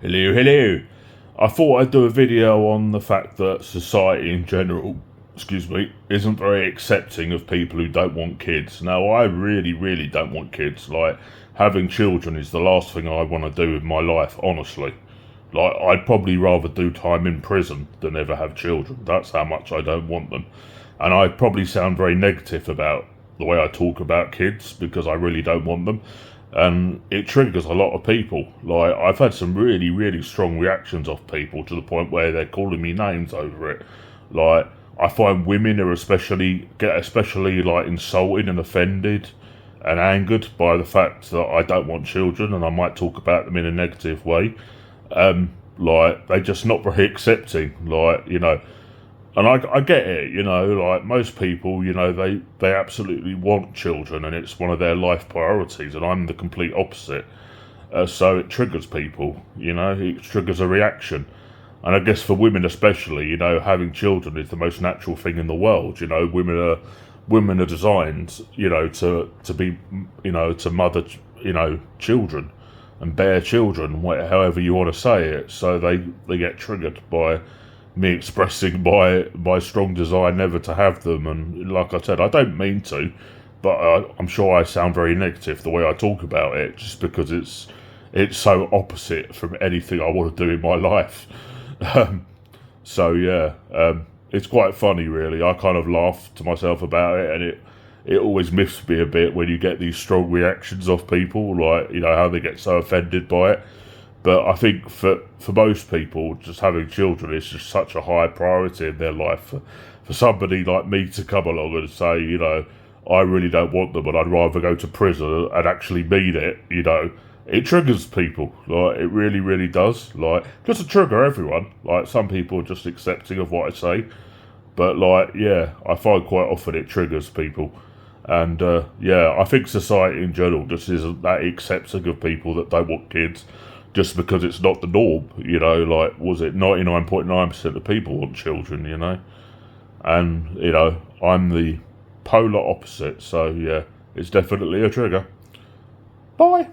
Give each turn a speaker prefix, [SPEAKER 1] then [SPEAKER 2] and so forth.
[SPEAKER 1] Hello, hello. I thought I'd do a video on the fact that society in general, isn't very accepting of people who don't want kids. Now, I really don't want kids. Like, having children is the last thing I want to do with my life, honestly. Like, I'd probably rather do time in prison than ever have children. That's how much I don't want them. And I probably sound very negative about the way I talk about kids because I really don't want them. And it triggers a lot of people. Like, I've had some really strong reactions off people to the point where they're calling me names over it. Like, I find women are especially like insulted and offended and angered by the fact that I don't want children, and I might talk about them in a negative way. Like, they're just not very accepting, like, you know. And I get it, you know, like most people, you know, they absolutely want children and it's one of their life priorities, and I'm the complete opposite. So it triggers people, you know, it triggers a reaction. And I guess for women especially, you know, having children is the most natural thing in the world. You know, women are designed, you know, to be, you know, to mother, you know, children and bear children, however you want to say it. So they get triggered by me expressing my strong desire never to have them. And like I said, I don't mean to, but I'm sure I sound very negative the way I talk about it, just because it's so opposite from anything I want to do in my life. So yeah, it's quite funny really. I kind of laugh to myself about it, and it always miffs me a bit when you get these strong reactions off people, like, you know, how they get so offended by it. But I think for most people, just having children is just such a high priority in their life. For somebody like me to come along and say, you know, I really don't want them and I'd rather go to prison and actually mean it, you know, it triggers people. Like, it really does. Like, doesn't trigger everyone. Like, some people are just accepting of what I say. But, like, yeah, I find quite often it triggers people. And, yeah, I think society in general just isn't that accepting of people that don't want kids, just because it's not the norm, you know. Like, was it 99.9% of people want children, you know? And, you know, I'm the polar opposite, so yeah, it's definitely a trigger. Bye!